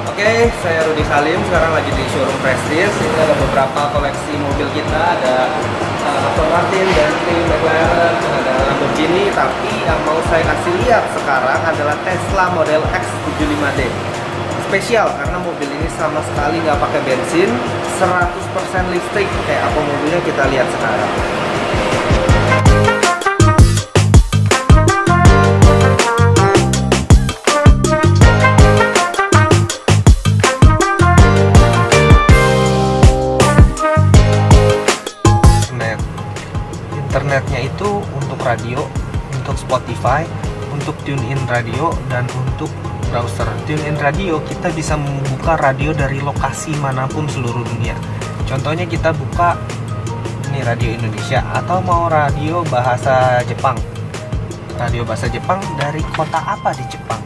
Oke, saya Rudi Salim, sekarang lagi di showroom Prestige. Ini ada beberapa koleksi mobil kita, ada Aston Martin, Bentley, McLaren, ada Lamborghini. Tapi yang mau saya kasih lihat sekarang adalah Tesla Model X 75D. Spesial karena mobil ini sama sekali nggak pakai bensin, 100% listrik. Kayak apa mobilnya kita lihat sekarang. Internetnya itu untuk radio, untuk Spotify, untuk tune-in radio, dan untuk browser. Tune-in radio kita bisa membuka radio dari lokasi manapun seluruh dunia. Contohnya kita buka ini radio Indonesia, atau mau radio bahasa Jepang. Radio bahasa Jepang dari kota apa di Jepang?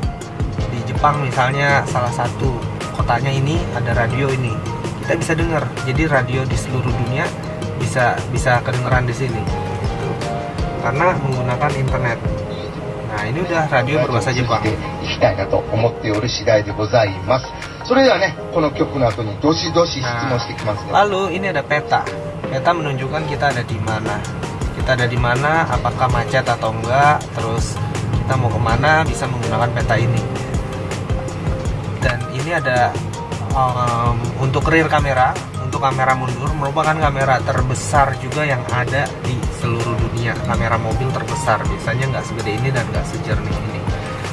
Di Jepang misalnya salah satu kotanya ini ada radio ini. Kita bisa dengar. Jadi radio di seluruh dunia bisa kedengeran di sini. Karena menggunakan internet. Nah, ini udah radio berbahasa Jepang. Lalu ini ada peta. Peta menunjukkan kita ada di mana. Kita ada di mana, apakah macet atau enggak. Terus kita mau kemana, bisa menggunakan peta ini. Dan ini ada untuk rear kamera. Untuk kamera mundur, merupakan kamera terbesar juga yang ada di seluruh dunia. Kamera mobil terbesar, biasanya nggak segede ini dan nggak sejernih ini.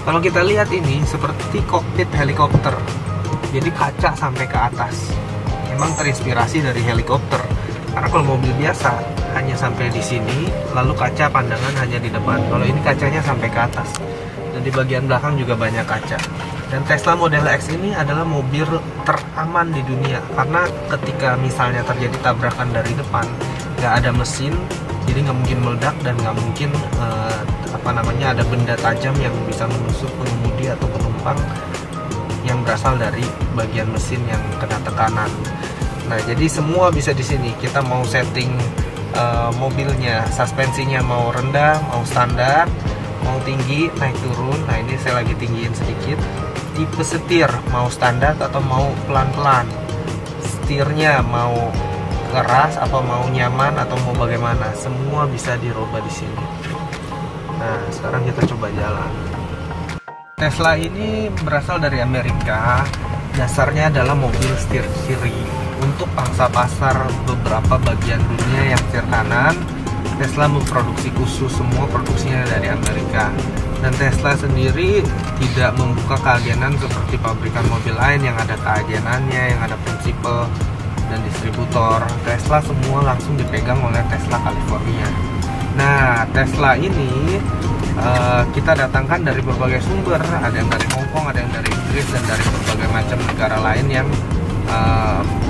Kalau kita lihat ini seperti kokpit helikopter, jadi kaca sampai ke atas. Memang terinspirasi dari helikopter, karena kalau mobil biasa hanya sampai di sini, lalu kaca pandangan hanya di depan. Kalau ini kacanya sampai ke atas, dan di bagian belakang juga banyak kaca. Dan Tesla Model X ini adalah mobil teraman di dunia, karena ketika misalnya terjadi tabrakan dari depan, nggak ada mesin, jadi nggak mungkin meledak dan nggak mungkin ada benda tajam yang bisa menusuk pengemudi atau penumpang yang berasal dari bagian mesin yang kena tekanan. Nah, jadi semua bisa di sini. Kita mau setting mobilnya, suspensinya mau rendah, mau standar, mau tinggi, naik turun. Nah, ini saya lagi tinggiin sedikit. Tipe setir mau standar atau mau pelan-pelan, setirnya mau keras atau mau nyaman atau mau bagaimana, semua bisa dirubah di sini. Nah, sekarang kita coba jalan. Tesla ini berasal dari Amerika. Dasarnya adalah mobil setir kiri. Untuk pangsa pasar beberapa bagian dunia yang setir kanan, Tesla memproduksi khusus, semua produksinya dari Amerika. Dan Tesla sendiri tidak membuka keagenan seperti pabrikan mobil lain yang ada keagenannya, yang ada prinsipal dan distributor. Tesla semua langsung dipegang oleh Tesla California. Nah, Tesla ini kita datangkan dari berbagai sumber. Ada yang dari Hong Kong, ada yang dari Inggris, dan dari berbagai macam negara lain yang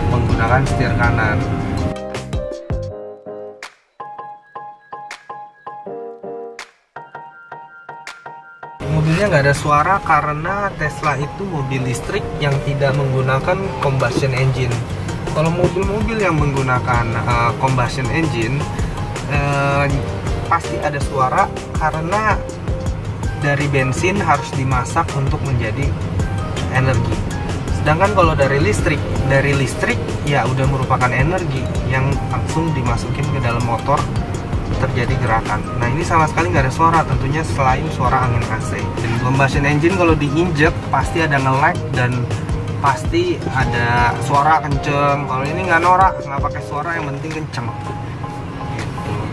menggunakan setir kanan. Mobilnya nggak ada suara karena Tesla itu mobil listrik yang tidak menggunakan combustion engine. Kalau mobil-mobil yang menggunakan combustion engine pasti ada suara karena dari bensin harus dimasak untuk menjadi energi. Sedangkan kalau dari listrik ya udah merupakan energi yang langsung dimasukin ke dalam motor, terjadi gerakan. Nah, ini sama sekali nggak ada suara, tentunya selain suara angin AC. Dan combustion engine kalau diinjek pasti ada nge-lag dan pasti ada suara kenceng. Kalau ini nggak norak, nggak pakai suara, yang penting kenceng gitu.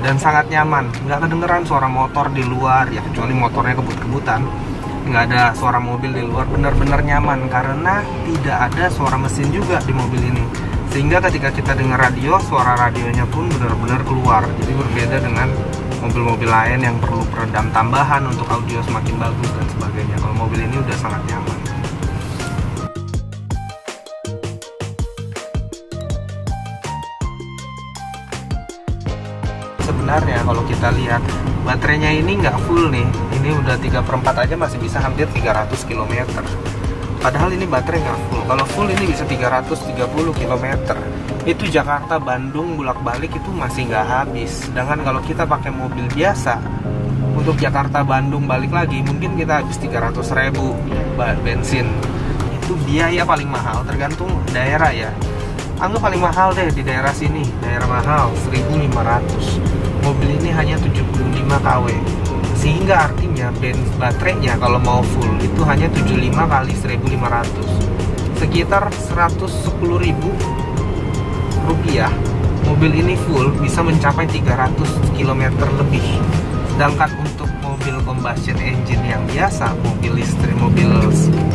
Dan sangat nyaman, nggak kedengeran suara motor di luar, ya kecuali motornya kebut-kebutan. Nggak ada suara mobil di luar, bener-bener nyaman karena tidak ada suara mesin juga di mobil ini. Sehingga ketika kita dengar radio, suara radionya pun benar-benar keluar. Jadi berbeda dengan mobil-mobil lain yang perlu peredam tambahan untuk audio semakin bagus dan sebagainya. Kalau mobil ini udah sangat nyaman. Sebenarnya kalau kita lihat baterainya ini nggak full nih. Ini udah 3/4 aja masih bisa hampir 300 km. Padahal ini baterai nggak full. Kalau full ini bisa 330 km. Itu Jakarta Bandung bolak-balik itu masih nggak habis. Sedangkan kalau kita pakai mobil biasa untuk Jakarta Bandung balik lagi mungkin kita habis 300.000 bensin. Itu biaya paling mahal tergantung daerah ya. Anggap paling mahal deh di daerah sini, daerah mahal 1.500. Mobil ini hanya 75 kW. Sehingga artinya baterainya kalau mau full itu hanya 75 kali 1.500. Sekitar 110.000 rupiah. Mobil ini full bisa mencapai 300 km lebih. Sedangkan untuk mobil combustion engine yang biasa, mobil listrik, mobil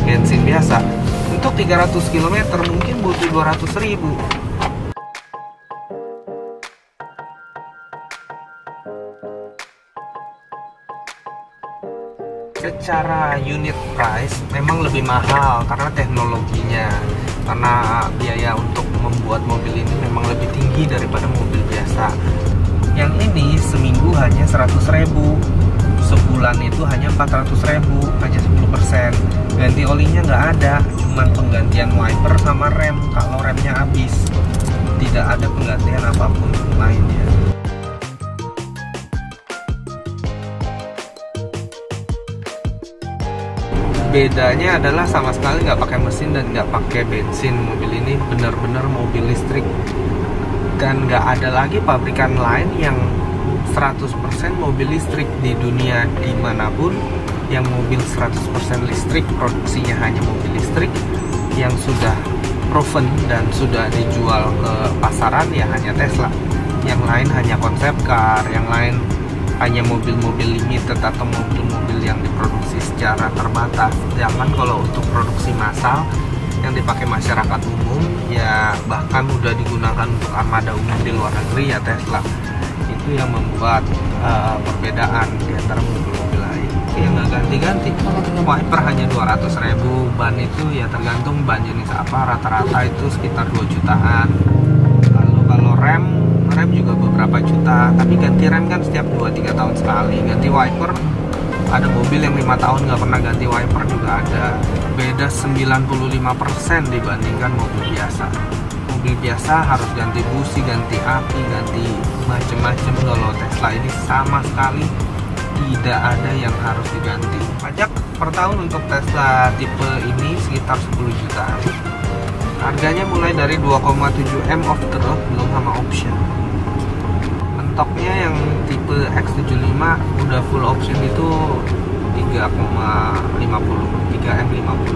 bensin biasa, untuk 300 km mungkin butuh 200.000. Secara unit price memang lebih mahal karena teknologinya, karena biaya untuk membuat mobil ini memang lebih tinggi daripada mobil biasa. Yang ini seminggu hanya 100.000, sebulan itu hanya 400.000, hanya 10%. Ganti olinya nggak ada, cuman penggantian wiper sama rem kalau remnya habis. Tidak ada penggantian apapun lainnya. Bedanya adalah sama sekali nggak pakai mesin dan nggak pakai bensin. Mobil ini benar-benar mobil listrik, dan nggak ada lagi pabrikan lain yang 100% mobil listrik di dunia dimanapun yang mobil 100% listrik, produksinya hanya mobil listrik yang sudah proven dan sudah dijual ke pasaran ya hanya Tesla. Yang lain hanya konsep car, yang lain hanya mobil-mobil limited atau mobil-mobil yang diproduksi secara terbatas. Jangan kalau untuk produksi massal yang dipakai masyarakat umum ya bahkan udah digunakan untuk armada umum di luar negeri ya Tesla. Itu yang membuat perbedaan di antara mobil-mobil lain. Yang nggak ganti-ganti, wiper hanya 200.000, ban itu ya tergantung ban jenis apa, rata-rata itu sekitar 2 jutaan. Lalu kalau rem juga beberapa juta, tapi ganti rem kan setiap 2-3 tahun sekali. Ganti wiper, ada mobil yang 5 tahun nggak pernah ganti wiper juga ada. Beda 95% dibandingkan mobil biasa. Mobil biasa harus ganti busi, ganti aki, ganti macem-macem. Kalau Tesla ini sama sekali tidak ada yang harus diganti. Pajak per tahun untuk Tesla tipe ini sekitar 10 jutaan. Harganya mulai dari 2,7 M off the road belum sama option. Mentoknya yang tipe X75 udah full option itu 3,50, 3M50.